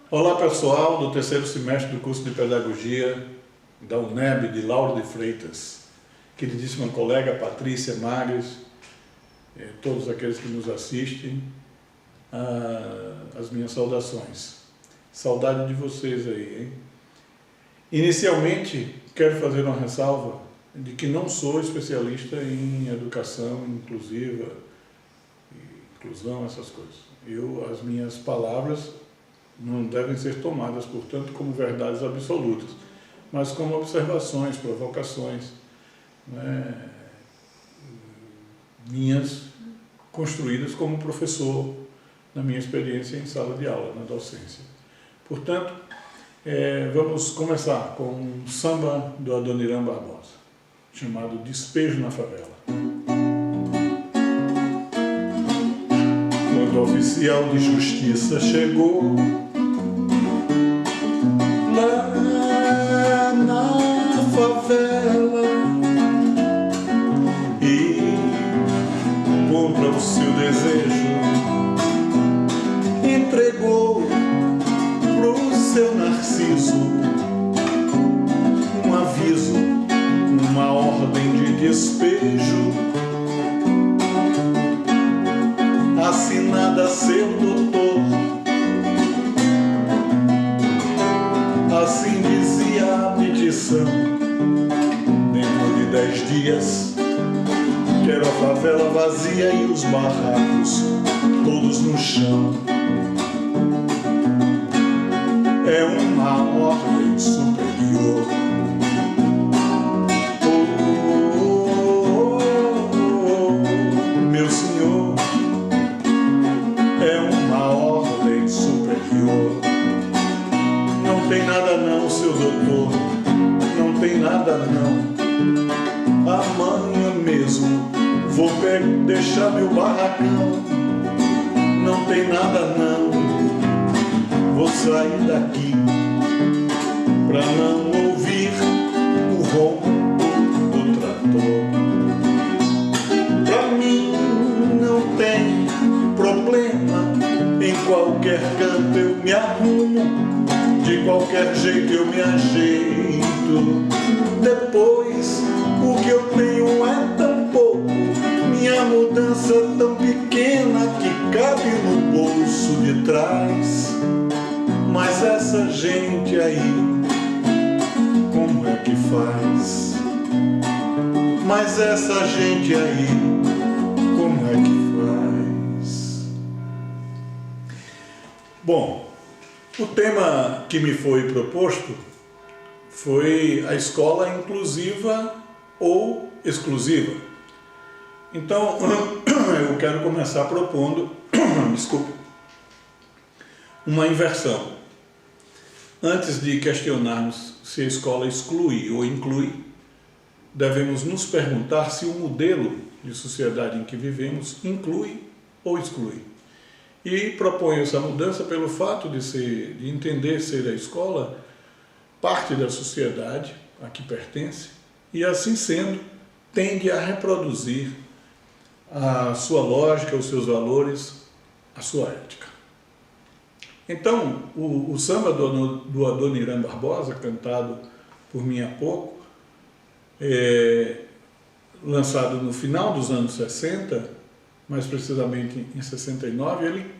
Olá pessoal do terceiro semestre do curso de Pedagogia da UNEB de Lauro de Freitas, queridíssima colega Patrícia Magres, todos aqueles que nos assistem, as minhas saudações. Saudade de vocês aí, hein? Inicialmente, quero fazer uma ressalva de que não sou especialista em educação inclusiva, inclusão, essas coisas. As minhas palavras não devem ser tomadas, portanto, como verdades absolutas, mas como observações, provocações, né, minhas construídas como professor na minha experiência em sala de aula, na docência. Portanto, vamos começar com um samba do Adoniran Barbosa, chamado Despejo na Favela. Quando o oficial de justiça chegou lá na favela e contra o seu desejo entregou pro seu Narciso um aviso, uma ordem de despejo assinada a seu doutor. Assim dizia a petição: dentro de 10 dias quero a favela vazia e os barracos todos no chão. É uma ordem superior. Meu senhor, é uma ordem superior. Não tem nada não, seu doutor, não tem nada não. Amanhã mesmo vou deixar meu barracão. Não tem nada não, vou sair daqui pra não ouvir o ronco do trator. Pra mim não tem problema, em qualquer canto eu me arrumo. De qualquer jeito eu me ajeito. Depois, o que eu tenho é tão pouco, minha mudança é tão pequena que cabe no bolso de trás. Mas essa gente aí, como é que faz? Mas essa gente aí, como é que faz? Bom, o tema que me foi proposto foi a escola inclusiva ou exclusiva. Então, eu quero começar propondo, desculpe, uma inversão. Antes de questionarmos se a escola exclui ou inclui, devemos nos perguntar se o modelo de sociedade em que vivemos inclui ou exclui. E proponho essa mudança pelo fato de entender ser a escola parte da sociedade a que pertence e, assim sendo, tende a reproduzir a sua lógica, os seus valores, a sua ética. Então, o samba do Adoniran Barbosa, cantado por mim há pouco, lançado no final dos anos 60, mais precisamente em 69, ele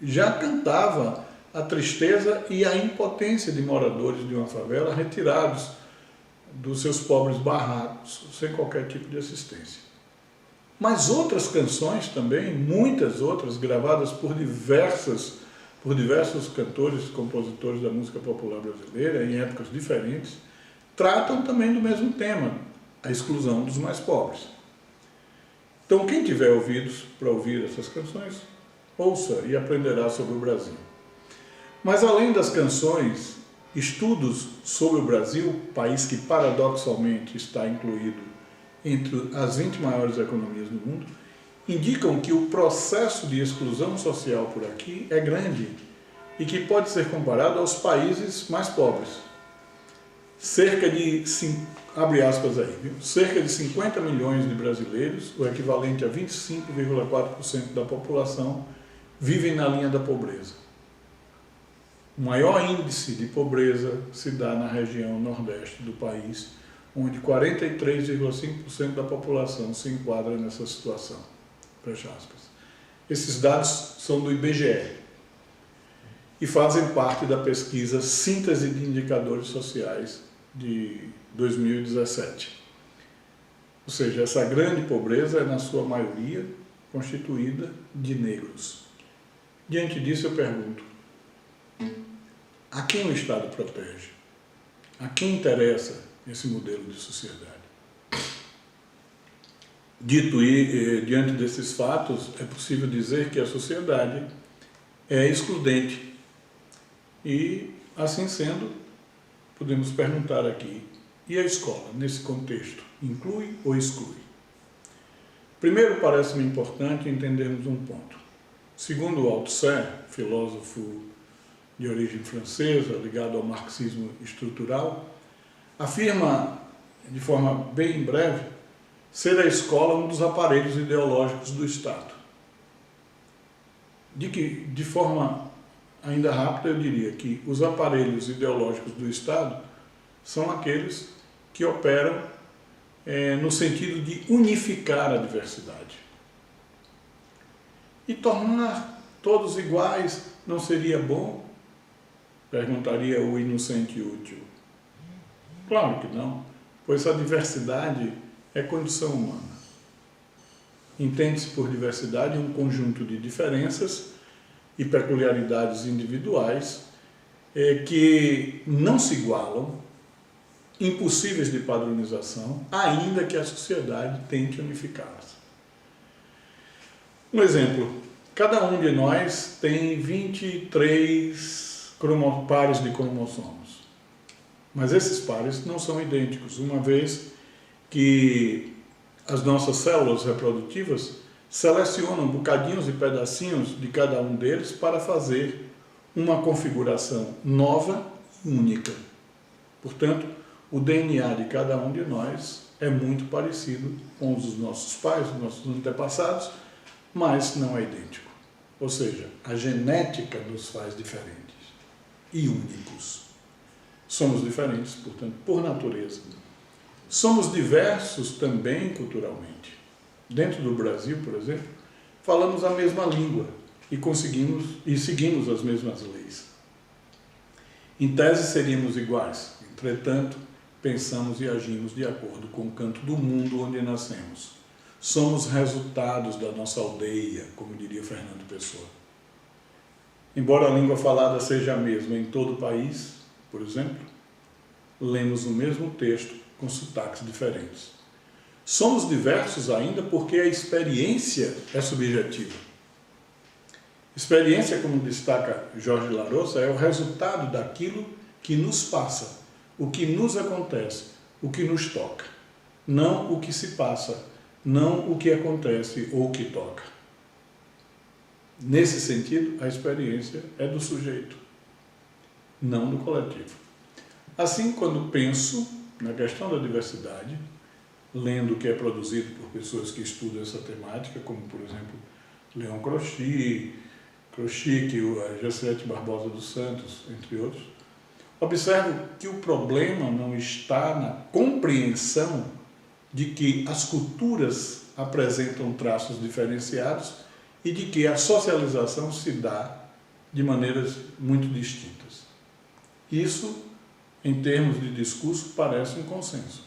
já cantava a tristeza e a impotência de moradores de uma favela retirados dos seus pobres barracos, sem qualquer tipo de assistência. Mas outras canções também, muitas outras, gravadas por diversos cantores e compositores da música popular brasileira, em épocas diferentes, tratam também do mesmo tema, a exclusão dos mais pobres. Então, quem tiver ouvidos para ouvir essas canções, ouça e aprenderá sobre o Brasil. Mas, além das canções, estudos sobre o Brasil, país que paradoxalmente está incluído entre as 20 maiores economias do mundo, indicam que o processo de exclusão social por aqui é grande e que pode ser comparado aos países mais pobres. Cerca de, abre aspas aí, viu? Cerca de 50 milhões de brasileiros, o equivalente a 25,4% da população, vivem na linha da pobreza. O maior índice de pobreza se dá na região nordeste do país, onde 43,5% da população se enquadra nessa situação. Fecha aspas. Esses dados são do IBGE e fazem parte da pesquisa Síntese de Indicadores Sociais de 2017. Ou seja, essa grande pobreza é, na sua maioria, constituída de negros. Diante disso, eu pergunto, a quem o Estado protege? A quem interessa esse modelo de sociedade? Diante desses fatos, é possível dizer que a sociedade é excludente. E, assim sendo, podemos perguntar aqui, e a escola, nesse contexto, inclui ou exclui? Primeiro, parece-me importante entendermos um ponto. Segundo Althusser, filósofo de origem francesa, ligado ao marxismo estrutural, afirma, de forma bem breve, ser a escola um dos aparelhos ideológicos do Estado. De forma ainda rápida, eu diria que os aparelhos ideológicos do Estado são aqueles que operam no sentido de unificar a diversidade. E tornar todos iguais não seria bom? Perguntaria o inocente útil. Claro que não, pois a diversidade é condição humana. Entende-se por diversidade um conjunto de diferenças e peculiaridades individuais que não se igualam, impossíveis de padronização, ainda que a sociedade tente unificá-las. Um exemplo, cada um de nós tem 23 pares de cromossomos, mas esses pares não são idênticos, uma vez que as nossas células reprodutivas selecionam bocadinhos e pedacinhos de cada um deles para fazer uma configuração nova e única. Portanto, o DNA de cada um de nós é muito parecido com os dos nossos pais, dos nossos antepassados, mas não é idêntico. Ou seja, a genética nos faz diferentes e únicos. Somos diferentes, portanto, por natureza. Somos diversos também culturalmente. Dentro do Brasil, por exemplo, falamos a mesma língua e seguimos as mesmas leis. Em tese, seríamos iguais. Entretanto, pensamos e agimos de acordo com o canto do mundo onde nascemos. Somos resultados da nossa aldeia, como diria Fernando Pessoa. Embora a língua falada seja a mesma em todo o país, por exemplo, lemos o mesmo texto com sotaques diferentes. Somos diversos ainda porque a experiência é subjetiva. Experiência, como destaca Jorge Larossa, é o resultado daquilo que nos passa, o que nos acontece, o que nos toca. Não o que se passa, não o que acontece ou o que toca. Nesse sentido, a experiência é do sujeito, não do coletivo. Assim, quando penso na questão da diversidade, lendo o que é produzido por pessoas que estudam essa temática, como, por exemplo, Leon Crochit, Jacirete Barbosa dos Santos, entre outros, observo que o problema não está na compreensão de que as culturas apresentam traços diferenciados e de que a socialização se dá de maneiras muito distintas. Isso, em termos de discurso, parece um consenso.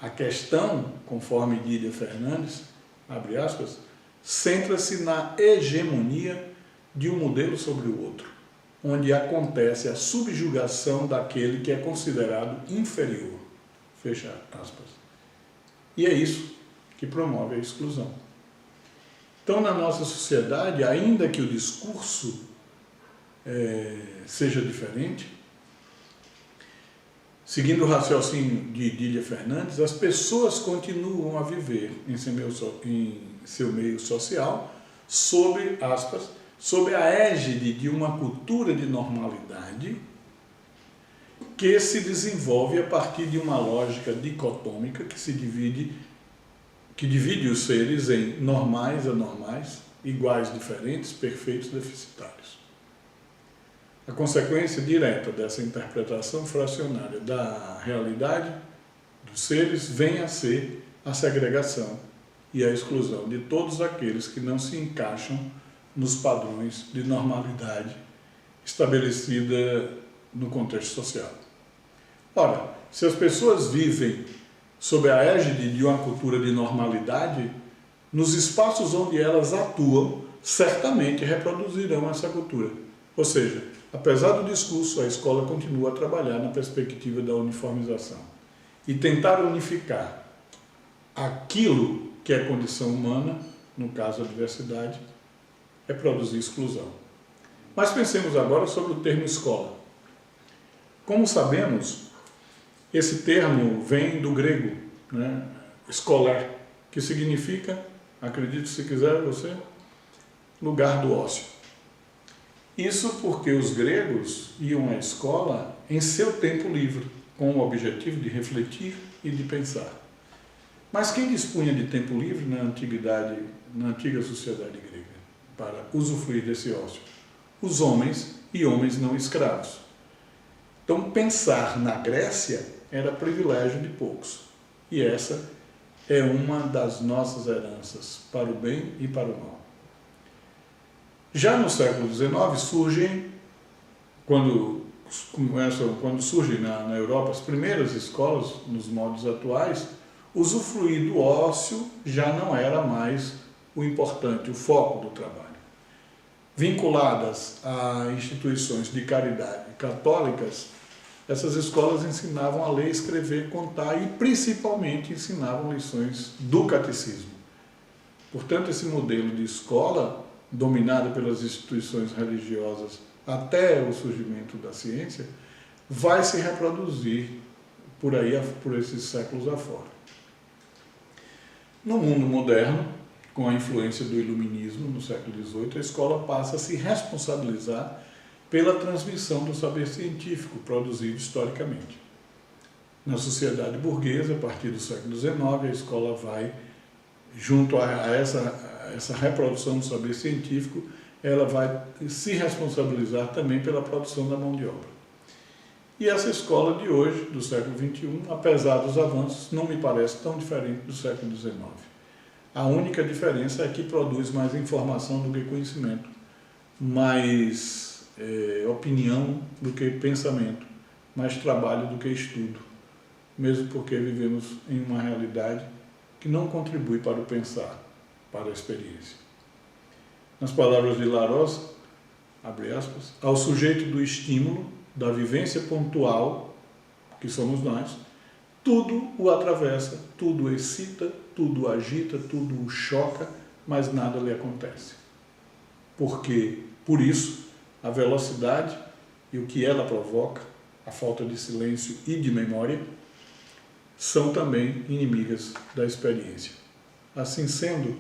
A questão, conforme Dília Fernandes, abre aspas, centra-se na hegemonia de um modelo sobre o outro, onde acontece a subjugação daquele que é considerado inferior, fecha aspas. E é isso que promove a exclusão. Então, na nossa sociedade, ainda que o discurso seja diferente, seguindo o raciocínio de Dília Fernandes, as pessoas continuam a viver em seu meio social sob, aspas, sob a égide de uma cultura de normalidade que se desenvolve a partir de uma lógica dicotômica que divide os seres em normais, anormais, iguais, diferentes, perfeitos, deficitários. A consequência direta dessa interpretação fracionária da realidade dos seres vem a ser a segregação e a exclusão de todos aqueles que não se encaixam nos padrões de normalidade estabelecida no contexto social. Ora, se as pessoas vivem sob a égide de uma cultura de normalidade, nos espaços onde elas atuam, certamente reproduzirão essa cultura. Ou seja, apesar do discurso, a escola continua a trabalhar na perspectiva da uniformização e tentar unificar aquilo que é condição humana, no caso a diversidade, é produzir exclusão. Mas pensemos agora sobre o termo escola. Como sabemos, esse termo vem do grego, né, escolar, que significa, acredite se quiser você, lugar do ócio. Isso porque os gregos iam à escola em seu tempo livre, com o objetivo de refletir e de pensar. Mas quem dispunha de tempo livre na antiguidade, na antiga sociedade grega, para usufruir desse ócio? Os homens e homens não escravos. Então, pensar na Grécia era privilégio de poucos. E essa é uma das nossas heranças, para o bem e para o mal. Já no século XIX surgem, quando surgem na Europa as primeiras escolas, nos modos atuais, usufruir do ócio já não era mais o importante, o foco do trabalho. Vinculadas a instituições de caridade católicas, essas escolas ensinavam a ler, escrever, contar e principalmente ensinavam lições do catecismo. Portanto, esse modelo de escola, dominado pelas instituições religiosas até o surgimento da ciência, vai se reproduzir por aí, por esses séculos afora. No mundo moderno, com a influência do iluminismo no século XVIII, a escola passa a se responsabilizar pela transmissão do saber científico produzido historicamente. Na sociedade burguesa, a partir do século XIX, a escola vai, junto a essa reprodução do saber científico, ela vai se responsabilizar também pela produção da mão de obra. E essa escola de hoje, do século XXI, apesar dos avanços, não me parece tão diferente do século XIX. A única diferença é que produz mais informação do que conhecimento, mais opinião do que pensamento, mais trabalho do que estudo, mesmo porque vivemos em uma realidade que não contribui para o pensar, para a experiência. Nas palavras de Larosse, abre aspas, ao sujeito do estímulo, da vivência pontual, que somos nós, tudo o atravessa, tudo o excita, tudo o agita, tudo o choca, mas nada lhe acontece. Porque, por isso, a velocidade e o que ela provoca, a falta de silêncio e de memória, são também inimigas da experiência. Assim sendo,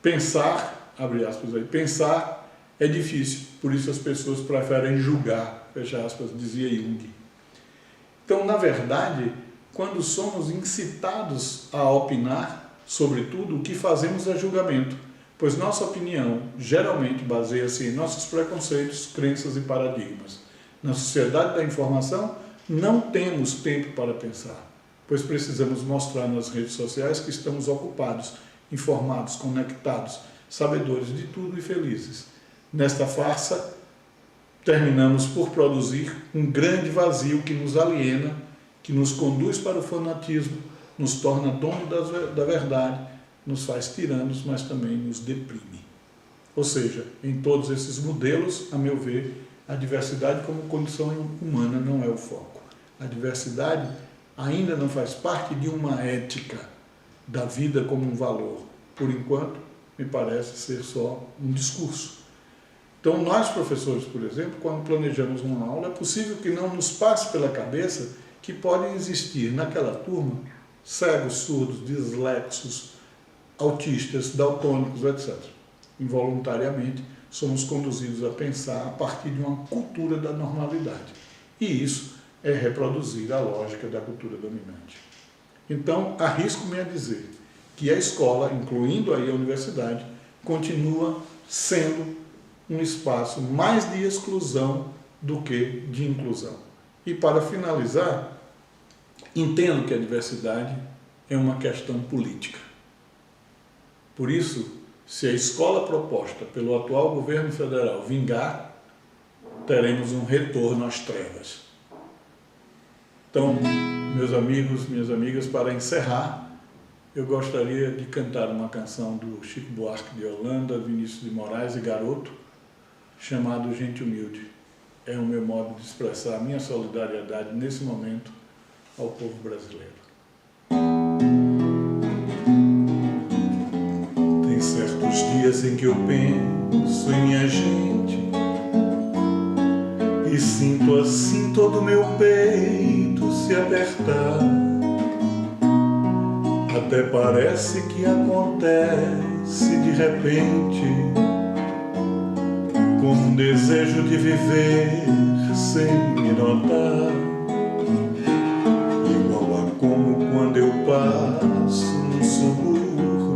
pensar, abre aspas aí, pensar é difícil, por isso as pessoas preferem julgar, fecha aspas, dizia Jung. Então, na verdade, quando somos incitados a opinar sobre tudo, o que fazemos é julgamento, pois nossa opinião geralmente baseia-se em nossos preconceitos, crenças e paradigmas. Na sociedade da informação, não temos tempo para pensar, pois precisamos mostrar nas redes sociais que estamos ocupados, informados, conectados, sabedores de tudo e felizes. Nesta farsa, terminamos por produzir um grande vazio que nos aliena, que nos conduz para o fanatismo, nos torna dono da verdade, nos faz tiranos, mas também nos deprime. Ou seja, em todos esses modelos, a meu ver, a diversidade como condição humana não é o foco. A diversidade ainda não faz parte de uma ética da vida como um valor. Por enquanto, me parece ser só um discurso. Então, nós professores, por exemplo, quando planejamos uma aula, é possível que não nos passe pela cabeça que podem existir naquela turma cegos, surdos, dislexos, autistas, daltônicos, etc. Involuntariamente, somos conduzidos a pensar a partir de uma cultura da normalidade. E isso é reproduzir a lógica da cultura dominante. Então, arrisco-me a dizer que a escola, incluindo aí a universidade, continua sendo um espaço mais de exclusão do que de inclusão. E para finalizar, entendo que a diversidade é uma questão política. Por isso, se a escola proposta pelo atual governo federal vingar, teremos um retorno às trevas. Então, meus amigos, minhas amigas, para encerrar, eu gostaria de cantar uma canção do Chico Buarque de Holanda, Vinícius de Moraes e Garoto, chamado Gente Humilde. É o meu modo de expressar a minha solidariedade nesse momento ao povo brasileiro. Tem certos dias em que eu penso em minha gente e sinto assim todo o meu peito se apertar. Até parece que acontece de repente, com um desejo de viver sem me notar, igual a como quando eu passo num subúrbio,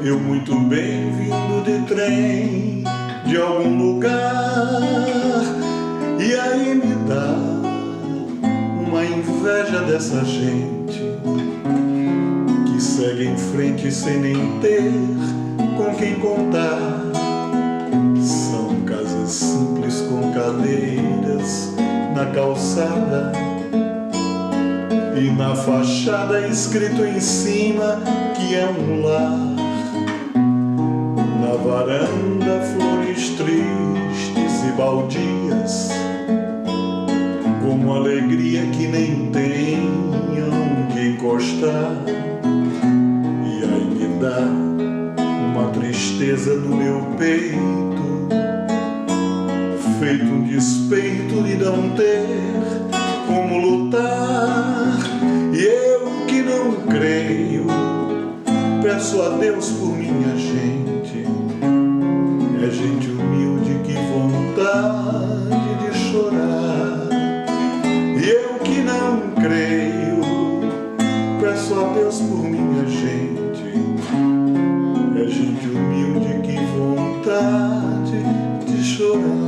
eu muito bem vindo de trem de algum lugar, e aí me dá uma inveja dessa gente que segue em frente sem nem ter com quem contar. São casas simples com cadeiras na calçada e na fachada escrito em cima que é um lar. Na varanda flores tristes e baldias, como alegria que nem tem onde encostar. E aí me dá uma tristeza no meu peito, feito um despeito de não ter como lutar. E eu que não creio, peço a Deus por minha gente. É gente humilde, que vontade de chorar. E eu que não creio, peço a Deus por minha gente. É gente humilde, que vontade de chorar.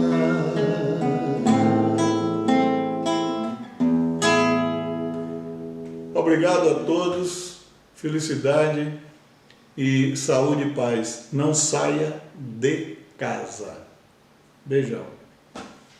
Obrigado a todos, felicidade e saúde e paz. Não saia de casa. Beijão.